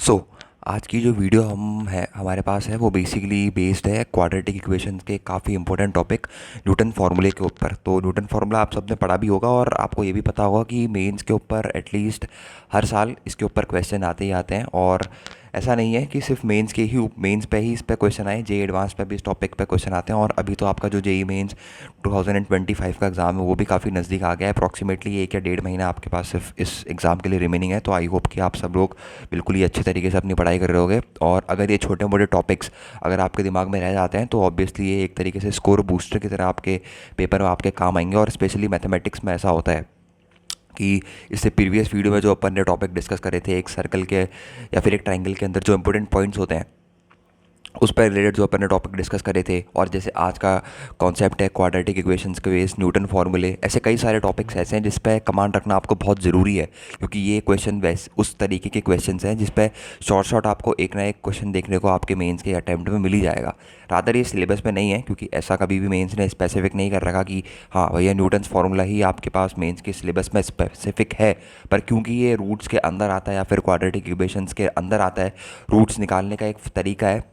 सो आज की जो वीडियो हम है हमारे पास है वो बेसिकली बेस्ड है क्वाड्रेटिक इक्वेशंस के काफ़ी इंपॉर्टेंट टॉपिक न्यूटन फार्मूले के ऊपर। तो न्यूटन फार्मूला आप सबने पढ़ा भी होगा और आपको ये भी पता होगा कि मेंस के ऊपर एटलीस्ट हर साल इसके ऊपर क्वेश्चन आते ही आते हैं। और ऐसा नहीं है कि सिर्फ मेंस पे ही इस पे क्वेश्चन आए, जे एडवांस पे भी इस टॉपिक पे क्वेश्चन आते हैं। और अभी तो आपका जो जेई मेंस 2025 का एग्ज़ाम है वो भी काफ़ी नज़दीक आ गया है। अप्रॉक्सीमेटली 1 या 1.5 महीना आपके पास सिर्फ इस एग्ज़ाम के लिए रिमेनिंग है। तो आई होप कि आप सब लोग बिल्कुल ही अच्छे तरीके से अपनी पढ़ाई कर रहे होगे। और अगर ये छोटे मोटे टॉपिक्स अगर आपके दिमाग में रह जाते हैं तो ऑब्वियसली ये एक तरीके से स्कोर बूस्टर की तरह आपके पेपर में आपके काम आएंगे। और स्पेशली मैथमेटिक्स में ऐसा होता है कि इससे प्रीवियस वीडियो में जो अपन ने टॉपिक डिस्कस करे थे, एक सर्कल के या फिर एक ट्राइंगल के अंदर जो इंपॉर्टेंट पॉइंट्स होते हैं उस पर रिलेटेड जो अपन ने टॉपिक डिस्कस करे थे, और जैसे आज का कॉन्सेप्ट है क्वाड्रेटिक इक्वेशंस के बेस न्यूटन फार्मूले, ऐसे कई सारे टॉपिक्स ऐसे हैं जिस पे कमांड रखना आपको बहुत ज़रूरी है। क्योंकि ये क्वेश्चन वैसे उस तरीके के क्वेश्चंस हैं जिस पे शॉर्ट आपको एक ना एक क्वेश्चन देखने को आपके मेंस के अटैम्प्ट में मिल ही जाएगा। रादर ये सिलेबस में नहीं है, क्योंकि ऐसा कभी भी मेंस ने स्पेसिफिक नहीं कर रखा कि हाँ भैया न्यूटन्स फार्मूला ही आपके पास मेंस के सिलेबस में स्पेसिफिक है। पर क्योंकि ये रूट्स के अंदर आता है या फिर क्वाड्रेटिक इक्वेशंस के अंदर आता है, रूट्स निकालने का एक तरीका है,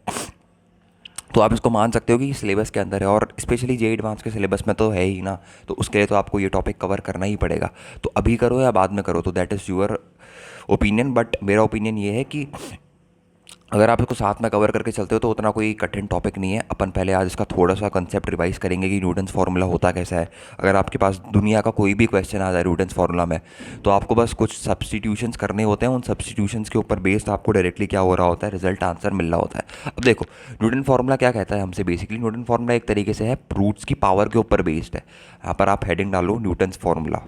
तो आप इसको मान सकते हो कि सिलेबस के अंदर है। और स्पेशली जे एडवांस के सिलेबस में तो है ही ना, तो उसके लिए तो आपको ये टॉपिक कवर करना ही पड़ेगा। तो अभी करो या बाद में करो, तो that is your opinion. But मेरा ओपिनियन ये है कि अगर आप इसको साथ में कवर करके चलते हो तो उतना कोई कठिन टॉपिक नहीं है। अपन पहले आज इसका थोड़ा सा कंसेप्ट रिवाइज करेंगे कि न्यूटन्स फार्मूला होता कैसा है। अगर आपके पास दुनिया का कोई भी क्वेश्चन आ जाए न्यूटन्स फार्मूला में, तो आपको बस कुछ सब्स्टिट्यूशंस करने होते हैं। उन सब्स्टिट्यूशंस के ऊपर बेस्ड आपको डायरेक्टली क्या हो रहा होता है, रिजल्ट आंसर मिल रहा होता है। अब देखो न्यूटन फार्मूला क्या कहता है हमसे। बेसिकली न्यूटन फार्मूला एक तरीके से है रूट्स की पावर के ऊपर बेस्ड है। यहाँ पर आप हेडिंग डालो न्यूटन्स फार्मूला,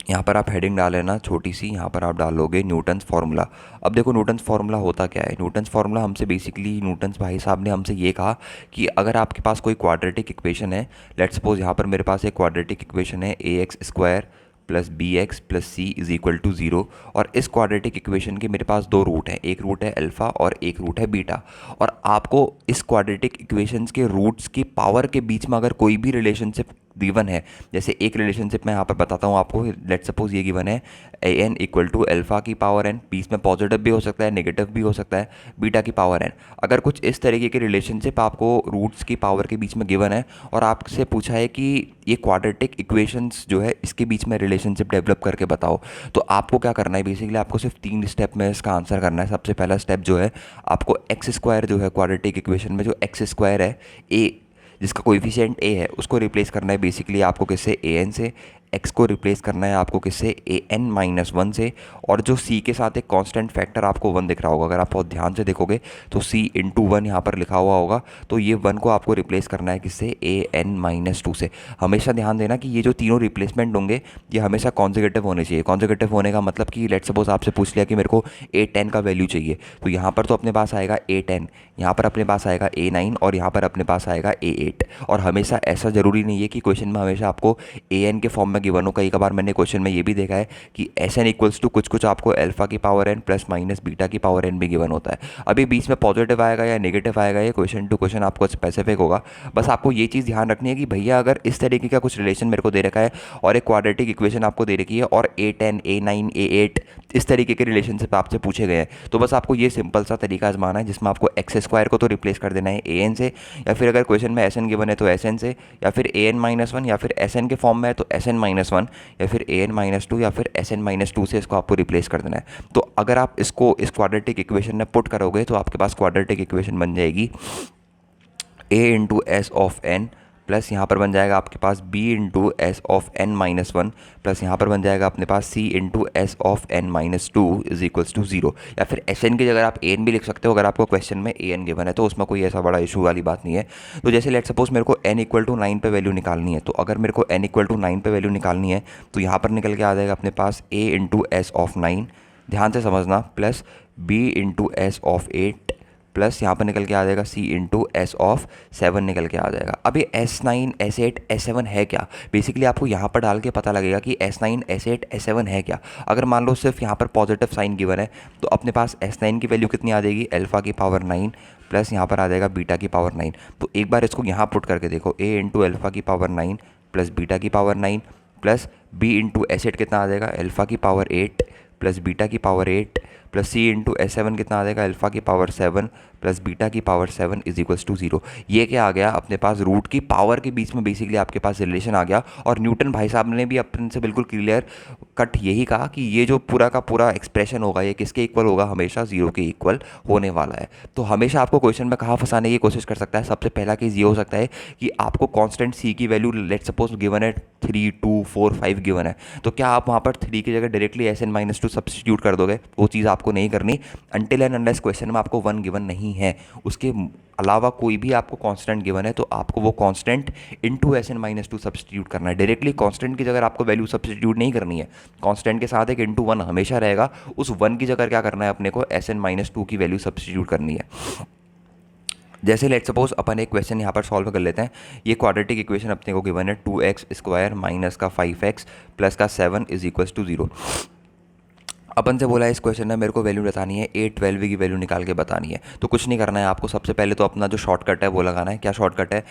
यहाँ पर आप हेडिंग डाल लेना छोटी सी, यहाँ पर आप डालोगे न्यूटन्स फार्मूला। अब देखो न्यूटन्स फार्मूला होता क्या है। न्यूटन्स फार्मूला हमसे बेसिकली न्यूटन्स भाई साहब ने हमसे ये कहा कि अगर आपके पास कोई क्वाड्रेटिक इक्वेशन है, लेट्स सपोज यहाँ पर मेरे पास एक क्वाड्रेटिक इक्वेशन है ax² plus bx plus c is equal to 0। और इस क्वाड्रेटिक इक्वेशन के मेरे पास दो रूट हैं, एक रूट है अल्फ़ा और एक रूट है बीटा। और आपको इस क्वाड्रेटिक इक्वेशंस के रूट्स की पावर के बीच में अगर कोई भी रिलेशनशिप गिवन है, जैसे एक रिलेशनशिप मैं यहाँ पर बताता हूँ आपको। लेट सपोज ये गिवन है an इक्वल टू अल्फ़ा की पावर n, बीच में पॉजिटिव भी हो सकता है नेगेटिव भी हो सकता है, बीटा की पावर n। अगर कुछ इस तरीके की रिलेशनशिप आपको रूट्स की पावर के बीच में गिवन है और आपसे पूछा है कि ये क्वाड्रेटिक इक्वेशंस जो है इसके बीच में रिलेशनशिप डेवलप करके बताओ, तो आपको क्या करना है। बेसिकली आपको सिर्फ 3 स्टेप में इसका आंसर करना है। सबसे पहला स्टेप जो है, आपको x² जो है क्वाड्रेटिक इक्वेशन में जो x² है, a जिसका कोएफिशिएंट a है, उसको रिप्लेस करना है बेसिकली आपको किससे, an से। x को रिप्लेस करना है आपको किससे, an-1 से। और जो c के साथ एक कांस्टेंट फैक्टर आपको 1 दिख रहा होगा, अगर आप बहुत ध्यान से देखोगे तो c इंटू 1 यहाँ पर लिखा हुआ होगा, तो ये 1 को आपको रिप्लेस करना है किससे, an-2 से। हमेशा ध्यान देना कि ये जो तीनों रिप्लेसमेंट होंगे ये हमेशा कॉन्जिक्यूटिव होने चाहिए। कॉन्जिक्यूटिव होने का मतलब कि लेट सपोज आपसे पूछ लिया कि मेरे को a10 का वैल्यू चाहिए, तो यहाँ पर तो अपने पास आएगा a10, यहाँ पर अपने पास आएगा a9 और यहाँ पर अपने पास आएगा a8। और हमेशा ऐसा ज़रूरी नहीं है कि क्वेश्चन में हमेशा आपको an के फॉर्म में गिवन हो। कई कबार मैंने क्वेश्चन में ये भी देखा है कि Sn इक्वल्स टू कुछ कुछ आपको अल्फा की power n plus minus beta की पावर n भी गिवन होता है। अभी बीच में पॉजिटिव आएगा या नेगेटिव आएगा, ये क्वेश्चन टू क्वेश्चन आपको स्पेसिफिक होगा। बस आपको ये चीज़ ध्यान रखनी है कि भैया अगर इस तरीके का कुछ रिलेशन मेरे को दे रखा है और एक क्वाड्रेटिक इक्वेशन आपको दे रखी है और a10 a9 a8 इस तरीके के रिलेशनशिप आपसे पूछे गए हैं, तो बस आपको ये सिंपल सा तरीका आजमाना है जिसमें आपको x² को तो रिप्लेस कर देना है an से, या फिर अगर क्वेश्चन में Sn गिवन है तो Sn से, या फिर an-1, या फिर Sn के फॉर्म में है तो Sn-1, या फिर an-2, या फिर Sn-2 से इसको आपको रिप्लेस कर देना है। तो अगर आप इसको इस क्वाड्रेटिक इक्वेशन में पुट करोगे तो आपके पास क्वाड्रेटिक इक्वेशन बन जाएगी a into S of n plus यहाँ पर बन जाएगा आपके पास b into S of n-1 plus यहाँ पर बन जाएगा अपने पास c into S of n-2 is equals to 0। या फिर Sn की जगह आप an भी लिख सकते हो अगर आपको क्वेश्चन में an गिवन है, तो उसमें कोई ऐसा बड़ा इशू वाली बात नहीं है। तो जैसे लेट सपोज मेरे को n इक्वल टू 9 पे वैल्यू निकालनी है, तो अगर मेरे को n इक्वल टू 9 पे वैल्यू निकालनी है तो यहाँ पर निकल के आ जाएगा अपने पास a इंटू एस ऑफ 9, ध्यान से समझना, plus b into S of 8 plus यहाँ पर निकल के आ जाएगा c इंटू एस ऑफ 7 निकल के आ जाएगा। अब ये S9 S8 S7 है क्या, बेसिकली आपको यहाँ पर डाल के पता लगेगा कि S9 S8 S7 है क्या। अगर मान लो सिर्फ यहाँ पर पॉजिटिव साइन गिवन है तो अपने पास S9 की वैल्यू कितनी आ जाएगी, अल्फ़ा की पावर 9 प्लस यहाँ पर आ जाएगा बीटा की पावर 9। तो एक बार इसको यहाँ पुट करके देखो, a इंटू अल्फ़ा की पावर 9 प्लस बीटा की power 9 plus b into asset कितना आ जाएगा, अल्फ़ा की पावर 8 प्लस बीटा की पावर 8 प्लस सी इंटू S7 कितना आ जाएगा अल्फ़ा की पावर 7 प्लस बीटा की पावर 7 इज इक्वल्स टू 0। ये क्या आ गया अपने पास रूट की पावर के बीच में बेसिकली आपके पास रिलेशन आ गया। और न्यूटन भाई साहब ने भी अपन से बिल्कुल क्लियर कट यही कहा कि ये जो पूरा का पूरा एक्सप्रेशन होगा ये किसके इक्वल होगा, हमेशा 0 के इक्वल होने वाला है। तो हमेशा आपको क्वेश्चन में कहाँ फंसाने की कोशिश कर सकता है। सबसे पहला केस ये हो सकता है कि आपको कांस्टेंट सी की वैल्यू लेट सपोज गिवन है 3, 2, 4, 5 गिवन है, तो क्या आप वहाँ पर 3 की जगह डायरेक्टली Sn-2 सब्सटीट्यूट कर दोगे? वो चीज़ आपको नहीं करनी अनटिल एंड अनलेस क्वेश्चन में आपको 1 गिवन नहीं है। उसके अलावा कोई भी आपको कांस्टेंट गिवन है तो आपको वो कांस्टेंट इनटू Sn-2 सब्सटीट्यूट करना है। डायरेक्टली कांस्टेंट की जगह आपको वैल्यू सब्सटीट्यूट नहीं करनी है। कांस्टेंट के साथ एक इंटू 1 हमेशा रहेगा, उस 1 की जगह क्या करना है अपने को Sn-2 की वैल्यू सब्सटीट्यूट करनी है। जैसे लेट सपोज अपन एक क्वेश्चन यहाँ पर सॉल्व कर लेते हैं। ये क्वाड्रेटिक इक्वेशन अपने को गिवन है 2x² माइनस का 5x प्लस का 7 इज इक्वल्स टू 0। अपन से बोला है इस क्वेश्चन में मेरे को वैल्यू बतानी है, 812 की वैल्यू निकाल के बतानी है। तो कुछ नहीं करना है आपको, सबसे पहले तो अपना जो शॉर्टकट है वो लगाना है। क्या शॉर्टकट है?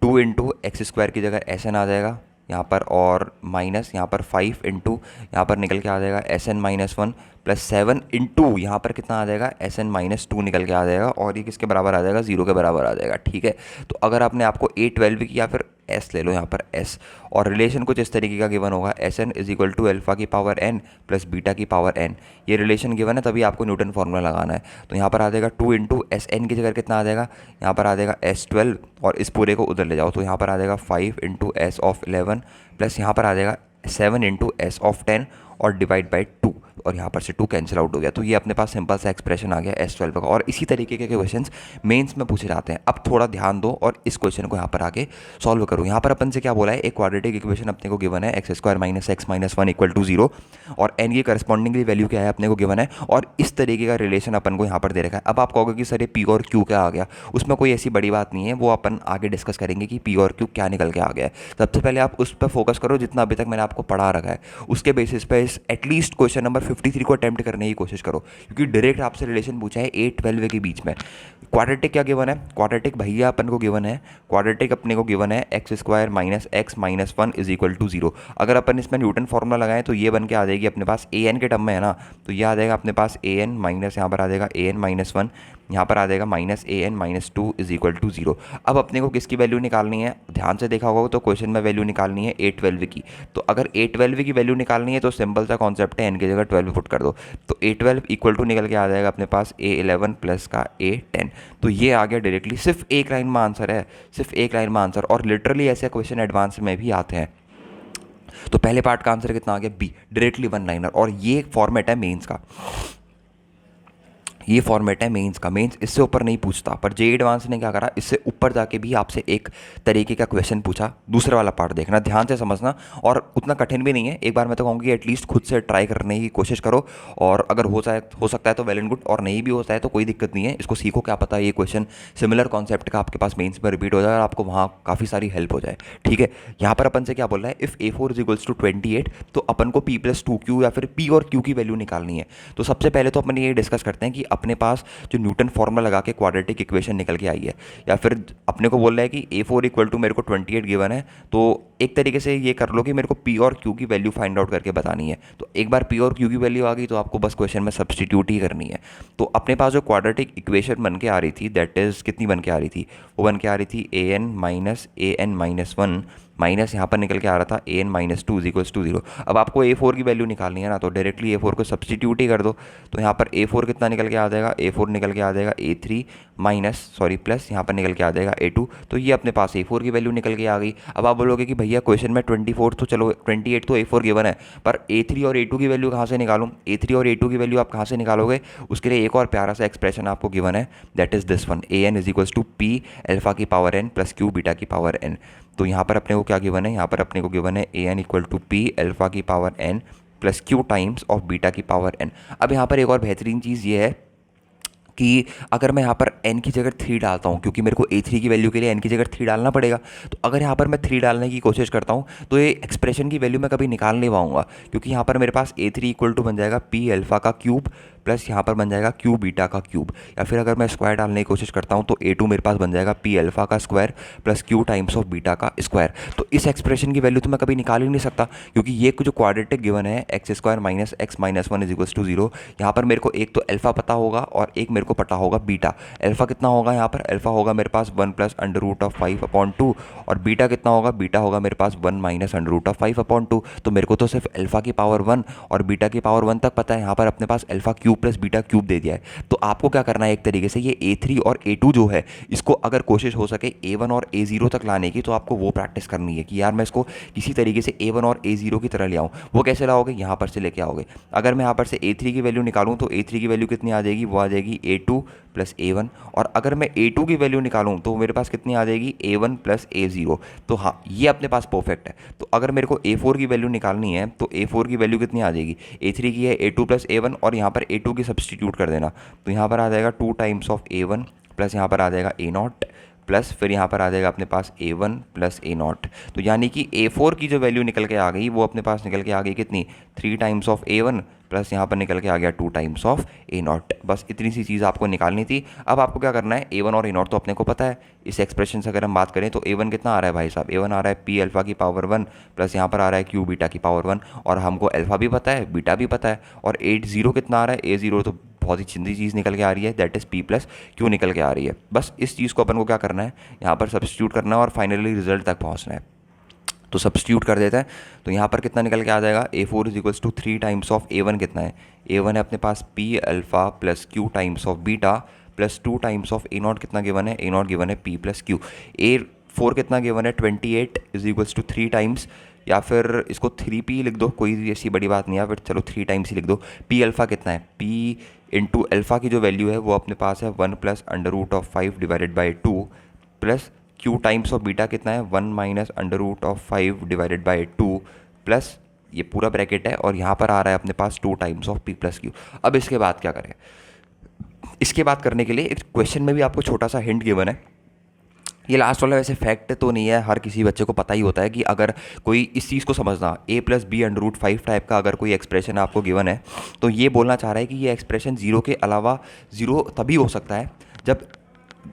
2 इंटू x² की जगह Sn आ जाएगा यहाँ पर, और माइनस यहाँ पर 5 इंटू यहाँ पर निकल के आ जाएगा Sn-1 प्लस 7 इंटू यहाँ पर कितना आ जाएगा Sn-2 निकल के आ जाएगा, और ये किसके बराबर आ जाएगा? 0 के बराबर आ जाएगा। ठीक है, तो अगर आपने आपको 812 की या फिर S ले लो यहाँ पर S, और रिलेशन कुछ इस तरीके का गिवन होगा Sn is equal to alpha की पावर n प्लस बीटा की पावर n। ये रिलेशन गिवन है, तभी आपको न्यूटन फार्मूला लगाना है। तो यहाँ पर आ जाएगा 2 इंटू Sn की जगह कितना आ जाएगा, यहाँ पर आ जाएगा S12, और इस पूरे को उधर ले जाओ तो यहाँ पर आ जाएगा 5 इंटू S ऑफ 11 प्लस यहाँ पर आ जाएगा 7 इंटू S ऑफ 10 और डिवाइड बाई 2, और यहाँ पर से 2 कैंसिल आउट हो गया। तो ये अपने पास सिंपल सा एक्सप्रेशन आ गया S12 का। और इसी तरीके के क्वेश्चंस मेंस में पूछे जाते हैं। अब थोड़ा ध्यान दो और इस क्वेश्चन को यहाँ पर आगे सॉल्व करो। यहाँ पर अपन से क्या बोला है, एक क्वाड्रेटिक इक्वेशन अपने को गिवन है x² minus x minus 1 equal to 0, और n की करस्पॉन्डिंगली वैल्यू क्या है अपने को गिवन है, और इस तरीके का रिलेशन अपन को यहाँ पर दे रखा है। अब आप कहोगे कि सर ये P और Q क्या आ गया? उसमें कोई ऐसी बड़ी बात नहीं है, वो अपन आगे डिस्कस करेंगे कि P और Q क्या निकल के आ गया है। सबसे पहले आप उस पर फोकस करो जितना अभी तक मैंने आपको पढ़ा रखा है, उसके बेसिस पे एटलीस्ट क्वेश्चन नंबर 53 को अटेम्प्ट करने की कोशिश करो, क्योंकि डायरेक्ट आपसे रिलेशन पूछा है 8-12 के बीच में। क्वाड्रेटिक क्या गिवन है? क्वाड्रेटिक भैया अपन को गिवन है, क्वाड्रेटिक अपने को गिवन है x² minus x minus 1 is equal to 0। अगर अपन इसमें न्यूटन फार्मूला लगाएं तो ये बन के आ जाएगी अपने पास an के टर्म में है ना, तो ये आ जाएगा अपने पास an माइनस यहाँ पर आ जाएगा an माइनस 1, यहाँ पर आ जाएगा minus an minus 2 is equal to 0। अब अपने को किसकी वैल्यू निकालनी है? ध्यान से देखा होगा तो क्वेश्चन में वैल्यू निकालनी है 812 की। तो अगर 812 की वैल्यू निकालनी है तो सिंपल सा कॉन्सेप्ट है, n की जगह 12 पुट कर दो, तो 812 इक्वल टू निकल के आ जाएगा अपने पास A11 प्लस का A10। तो ये आ गया डायरेक्टली, सिर्फ एक लाइन में आंसर है, सिर्फ एक लाइन में आंसर। और लिटरली ऐसे क्वेश्चन एडवांस में भी आते हैं। तो पहले पार्ट का आंसर कितना आ गया? B, directly 1 liner. और ये फॉर्मेट है मेंस का, ये फॉर्मेट है मेंस का। मेंस इससे ऊपर नहीं पूछता, पर जे एडवांस ने क्या करा, इससे ऊपर जाके भी आपसे एक तरीके का क्वेश्चन पूछा। दूसरे वाला पार्ट देखना, ध्यान से समझना, और उतना कठिन भी नहीं है। एक बार मैं तो कहूँगी एटलीस्ट खुद से ट्राई करने की कोशिश करो, और अगर हो सकता है तो वेल एंड गुड, और नहीं भी होता है तो कोई दिक्कत नहीं है। इसको सीखो, क्या पता ये क्वेश्चन सिमिलर कॉन्सेप्ट का आपके पास मेंस में रिपीट हो जाए और आपको वहाँ काफ़ी सारी हेल्प हो जाए। ठीक है, यहाँ पर अपन से क्या बोल रहा है, if A4 is equals to 28 तो अपन को P+2Q या फिर P और Q की वैल्यू निकालनी है। तो सबसे पहले तो अपन ये डिस्कस करते हैं कि अपने पास जो न्यूटन फार्मूला लगा के क्वाड्रेटिक इक्वेशन निकल के आई है, या फिर अपने को बोल रहा है कि A4 इक्वल टू मेरे को 28 गिवन है, तो एक तरीके से ये कर लो कि मेरे को P और Q की वैल्यू फाइंड आउट करके बतानी है। तो एक बार P और Q की वैल्यू आ गई तो आपको बस क्वेश्चन में सब्सटीट्यूट ही करनी है। तो अपने पास जो क्वाड्रेटिक इक्वेशन बन के आ रही थी, दैट इज़ कितनी बन के आ रही थी? वो बन के आ रही थी an माइनस an-1 माइनस यहाँ पर निकल के आ रहा था an-2 इज इक्वल्स टू 0। अब आपको A4 की वैल्यू निकालनी है ना, तो डायरेक्टली A4 को सब्सटीट्यूट ही कर दो। तो यहाँ पर A4 कितना निकल के आ जाएगा? A4 निकल के आ जाएगा A3 प्लस यहाँ पर निकल के आ जाएगा A2। तो ये अपने पास A4 की वैल्यू निकल के आ गई। अब आप बोलोगे कि भैया क्वेश्चन में 24 तो चलो 28 तो A4 गिवन है, पर A3 और A2 की वैल्यू कहाँ से निकालूँ? A3 और A2 की वैल्यू आप कहाँ से निकालोगे? उसके लिए एक और प्यारा सा एक्सप्रेशन आपको गिवन है, that is this one, an is equals to P alpha की power n plus Q beta की पावर n। तो यहाँ पर अपने को क्या गिवन है? यहाँ पर अपने को गिवन है an equal to P alpha की power n plus Q times of beta की पावर n। अब यहाँ पर एक और बेहतरीन चीज़ ये है कि अगर मैं यहाँ पर n की जगह 3 डालता हूँ, क्योंकि मेरे को A3 की वैल्यू के लिए n की जगह 3 डालना पड़ेगा, तो अगर यहाँ पर मैं 3 डालने की कोशिश करता हूँ तो ये एक्सप्रेशन की वैल्यू मैं कभी निकाल नहीं पाऊँगा, क्योंकि यहाँ पर मेरे पास A3 इक्वल टू बन जाएगा P अल्फा का क्यूब प्लस यहाँ पर बन जाएगा क्यू बीटा का क्यूब, या फिर अगर मैं स्क्वायर डालने की कोशिश करता हूँ तो A2 मेरे पास बन जाएगा पी अल्फा का square plus q times of beta का स्क्वायर। तो इस एक्सप्रेशन की वैल्यू तो मैं कभी निकाल ही नहीं सकता, क्योंकि ये जो क्वाड्रेटिक गिवन है x square minus x minus one is equals to zero, यहाँ पर मेरे को एक तो अल्फा पता होगा और एक मेरे को पता होगा बीटा। अल्फा कितना होगा, यहाँ पर अल्फा होगा मेरे पास 1 प्लस अंडर रूट ऑफ 5/2, और बीटा कितना होगा, बीटा होगा मेरे पास 1 माइनस अंडर रूट ऑफ 5/2। तो मेरे को तो सिर्फ अल्फा की पावर 1 और बीटा की पावर 1 तक पता है, यहाँ पर अपने पास alpha cube plus beta cube दे दिया है। तो आपको क्या करना है, एक तरीके से ये A3 और A2 जो है इसको अगर कोशिश हो सके A1 और A0 तक लाने की, तो आपको वो प्रैक्टिस करनी है कि यार मैं इसको किसी तरीके से A1 और A0 की तरह ले आऊँ। वो कैसे लाओगे, यहाँ पर से लेके आओगे। अगर मैं यहाँ पर से A3 की वैल्यू निकालूँ तो A3 की वैल्यू कितनी आ जाएगी, वो आ जाएगी A2 प्लस A1, और अगर मैं A2 की वैल्यू निकालूँ तो मेरे पास कितनी आ जाएगी, A1 प्लस A0। तो हाँ, ये अपने पास परफेक्ट है। तो अगर मेरे को A4 की वैल्यू निकालनी है तो A4 की वैल्यू कितनी आ जाएगी, A3 की है A2 प्लस A1, और यहाँ पर A2 की सब्सटीट्यूट कर देना। तो यहाँ पर आ जाएगा 2 टाइम्स ऑफ A1 प्लस यहाँ पर आ जाएगा A0 प्लस फिर यहाँ पर आ जाएगा अपने पास A1 प्लस A0। तो यानी कि A4 की जो वैल्यू निकल के आ गई वो अपने पास निकल के आ गई कितनी, 3 टाइम्स ऑफ A1 प्लस यहाँ पर निकल के आ गया 2 टाइम्स ऑफ A0। बस इतनी सी चीज़ आपको निकालनी थी। अब आपको क्या करना है, A1 और A0 तो अपने को पता है। इस एक्सप्रेशन से अगर हम बात करें तो A1 कितना आ रहा है भाई साहब, A1 आ रहा है पी अल्फा की पावर 1 प्लस यहाँ पर आ रहा है क्यू बीटा की पावर 1, और हमको अल्फा भी पता है बीटा भी पता है। और A0 कितना आ रहा है, A0 तो बहुत ही चिंदी चीज़ निकल के आ रही है, that is P plus Q निकल के आ रही है। बस इस चीज़ को अपन को क्या करना है, यहाँ पर सब्स्टिट्यूट करना है और फाइनली रिजल्ट तक पहुँचना है। तो सब्स्टिट्यूट कर देते हैं। तो यहाँ पर कितना निकल के आ जाएगा, A4 is equals to 3 times of A1 कितना है, A1 है अपने पास p alpha plus q times of beta plus 2 times of A0 कितना गिवन है, A0 गिवन है पी प्लस क्यू। A4 कितना गिवन है 28 इज इक्वल्स टू 3 टाइम्स, या फिर इसको 3P लिख दो, कोई ऐसी बड़ी बात नहीं है, फिर चलो 3 टाइम्स ही लिख दो। पी अल्फ़ा कितना है, P इंटू अल्फ़ा की जो वैल्यू है वो अपने पास है 1 plus under root of 5 divided by 2 plus q times of beta कितना है 1 minus under root of 5 divided by 2 plus ये पूरा ब्रैकेट है, और यहाँ पर आ रहा है अपने पास 2 times of P plus Q. अब इसके बाद क्या करें, इसके बाद करने के लिए एक क्वेश्चन में भी आपको छोटा सा हिंट गिवन है। ये लास्ट वाला वैसे फैक्ट तो नहीं है, हर किसी बच्चे को पता ही होता है कि अगर कोई इस चीज़ को समझना, A plus B under root 5 type का अगर कोई एक्सप्रेशन आपको गिवन है तो ये बोलना चाह रहा है कि ये एक्सप्रेशन जीरो के अलावा, जीरो तभी हो सकता है जब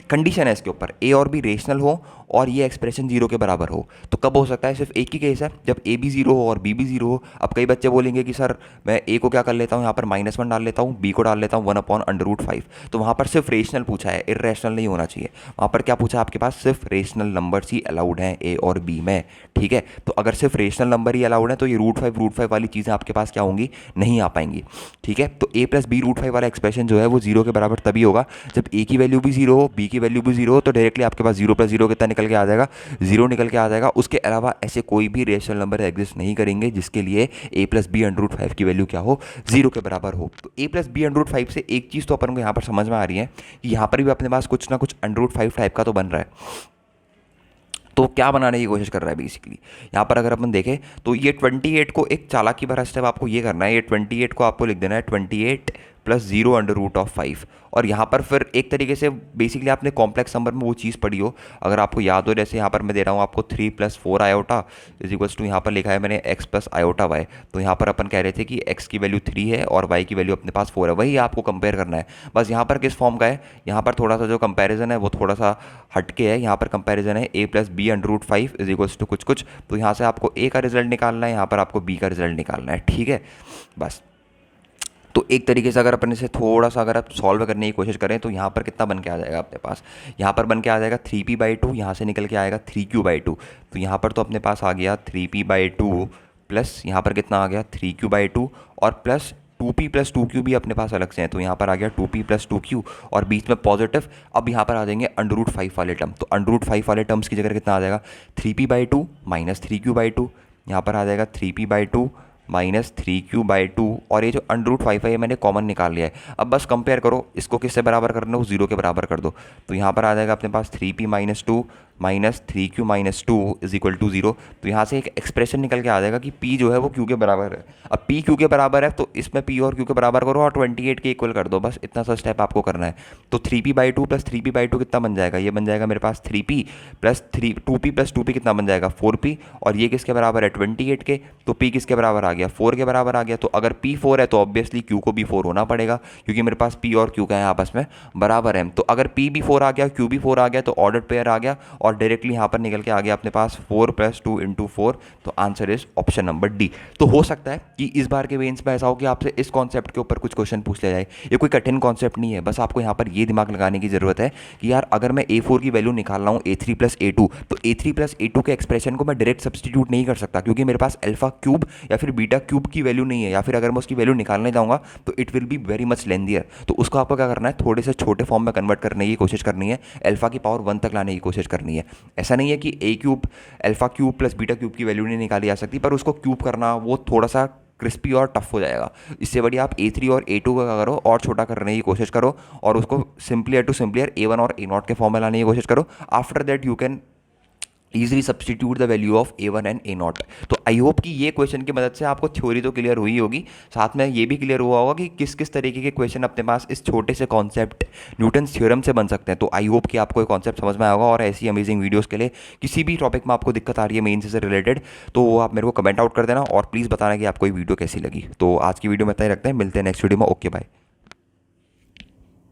कंडीशन है इसके ऊपर A और B रेशनल हो और ये एक्सप्रेशन जीरो के बराबर हो। तो कब हो सकता है, सिर्फ एक ही केस है, जब A भी जीरो हो और B भी जीरो हो। अब कई बच्चे बोलेंगे कि सर मैं A को क्या कर लेता हूँ, यहाँ पर -1 डाल लेता हूँ, B को डाल लेता हूँ 1/√5। तो वहाँ पर सिर्फ रेशनल पूछा है, इरेशनल नहीं होना चाहिए। वहाँ पर क्या पूछा है आपके पास, सिर्फ रेशनल नंबर्स ही अलाउड हैं A और B में, ठीक है। तो अगर सिर्फ रेशनल नंबर ही अलाउड है तो ये √5 वाली चीज़ें आपके पास क्या होंगी, नहीं आ पाएंगी, ठीक है। तो A प्लस बी √5 वाला एक्सप्रेशन जो है वो जीरो के बराबर तभी होगा जब A की वैल्यू भी जीरो हो, B की वैल्यू भी जीरो हो। तो डायरेक्टली आपके पास 0 + 0 कितना निकल के आ जाएगा, 0 निकल के आ जाएगा। उसके अलावा ऐसे कोई भी रेशनल नंबर एग्जिस्ट नहीं करेंगे जिसके लिए A plus B under root 5 की वैल्यू क्या हो, 0 के बराबर हो। तो A plus B under root 5 से एक चीज़ तो अपन को यहाँ पर समझ में आ रही है कि यहाँ पर भी अपने पास कुछ ना कुछ अंडर रूट 5 टाइप का तो बन रहा है। तो क्या बनाने की कोशिश कर रहा है बेसिकली, यहाँ पर अगर अपन देखें तो ये 28 को एक चालाकी भरा स्टेप आपको ये करना है, ये 28 को आपको लिख देना है 28 + 0 अंडर रूट ऑफ 5। और यहाँ पर फिर एक तरीके से बेसिकली आपने कॉम्प्लेक्स नंबर में वो चीज़ पढ़ी हो, अगर आपको याद हो, जैसे यहाँ पर मैं दे रहा हूँ आपको 3 + 4 आयोटा इज इक्वल्स टू, यहाँ पर लिखा है मैंने x + आयोटा y। तो यहाँ पर अपन कह रहे थे कि x की वैल्यू 3 है और y की वैल्यू अपने पास 4 है, वही आपको कंपेयर करना है। बस यहाँ पर किस फॉर्म का है, यहाँ पर थोड़ा सा जो कंपैरिजन है वो थोड़ा सा हटके है। यहाँ पर कंपैरिजन है A + b under root 5 is equals to कुछ कुछ। तो यहाँ से आपको A का रिजल्ट निकालना है, यहाँ पर आपको B का रिजल्ट निकालना है, ठीक है। बस तो एक तरीके से अगर अपन इसे थोड़ा सा अगर आप सॉल्व करने की कोशिश करें तो यहाँ पर कितना बन के आ जाएगा अपने पास, यहाँ पर बन के आ जाएगा 3p/2, यहाँ से निकल के आएगा 3q/2। तो यहाँ पर तो अपने पास आ गया 3p/2 प्लस यहाँ पर कितना आ गया 3q/2 और प्लस 2p + 2q भी अपने पास अलग से हैं। तो यहाँ पर आ गया 2p + 2q और बीच में पॉजिटिव। अब यहाँ पर आ जाएंगे अंडर रूट 5 वाले टर्म। तो अंडर रूट 5 वाले टर्म्स की जगह कितना आ जाएगा 3p/2 - 3q/2, यहाँ पर आ जाएगा 3p/2 - 3q/2। और ये जो अंडर रूट 5 है ये मैंने कॉमन निकाल लिया है। अब बस कंपेयर करो, इसको किससे बराबर करना हो, 0 के बराबर कर दो। तो यहाँ पर आ जाएगा अपने पास 3p - 2 minus 3q minus 2 is equal to 0। तो यहाँ से एक एक्सप्रेशन निकल के आ जाएगा कि p जो है वो q के बराबर है। अब p q के बराबर है तो इसमें p और q के बराबर करो और 28 के इक्वल कर दो, बस इतना सा स्टेप आपको करना है। तो 3p/2 प्लस 3p/2 कितना बन जाएगा, ये बन जाएगा मेरे पास 3p plus 2p plus 2p कितना बन जाएगा 4p, और ये किसके बराबर है 28 के, तो p किसके बराबर आ गया 4 के बराबर आ गया। तो अगर p 4 है तो ऑब्वियसली q को भी 4 होना पड़ेगा, क्योंकि मेरे पास p और q का है आपस में बराबर है। तो अगर p भी 4 आ गया q भी 4 आ गया तो ऑर्डर पेयर आ गया, और डायरेक्टली यहाँ पर निकल के आ गया अपने पास 4 + 2 × 4। तो answer is option number D. तो हो सकता है कि इस बार के मेंस में ऐसा हो कि आपसे इस कॉन्सेप्ट के ऊपर कुछ क्वेश्चन पूछ लिया जाए। ये कोई कठिन कॉन्सेप्ट नहीं है, बस आपको यहाँ पर ये दिमाग लगाने की जरूरत है कि यार अगर मैं a4 की वैल्यू निकाल रहा हूँ a3 + a2, तो a3 + a2 के एक्सप्रेशन को मैं डायरेक्ट सब्सटीट्यूट नहीं कर सकता, क्योंकि मेरे पास अल्फा क्यूब या फिर बीटा क्यूब की वैल्यू नहीं है, या फिर अगर मैं उसकी वैल्यू निकालने जाऊँगा तो it will be very much lengthier. तो उसको आपको क्या करना है, थोड़े से छोटे फॉर्म में कन्वर्ट करने की कोशिश करनी है, अल्फा की पावर 1 तक लाने की कोशिश करनी है। ऐसा नहीं है कि a³ alpha cube plus beta cube की वैल्यू नहीं निकाली जा सकती, पर उसको क्यूब करना वो थोड़ा सा क्रिस्पी और टफ हो जाएगा। इससे बढ़िया आप a3 और a2 का करो और छोटा करने की कोशिश करो, और उसको सिंपलियर टू सिंपलियर a1 और a0 के फॉर्म में लाने की कोशिश करो। After that you can easily substitute the value of a1 and a0। तो आई होप कि ये क्वेश्चन की मदद से आपको थ्योरी तो क्लियर हुई होगी, साथ में ये भी क्लियर हुआ होगा कि किस किस तरीके के क्वेश्चन अपने पास इस छोटे से कॉन्सेप्ट न्यूटन्स थ्योरम से बन सकते हैं। तो आई होप कि आपको ये कॉन्सेप्ट समझ में आया होगा, और ऐसी अमेजिंग वीडियोस के लिए किसी भी टॉपिक में आपको दिक्कत आ रही है मेन से रिलेटेड, तो वो आप मेरे को कमेंट आउट कर देना और प्लीज़ बताना कि आपको ये वीडियो कैसी लगी। तो आज की वीडियो में इतना ही रखते हैं, मिलते हैं नेक्स्ट वीडियो में। Okay bye.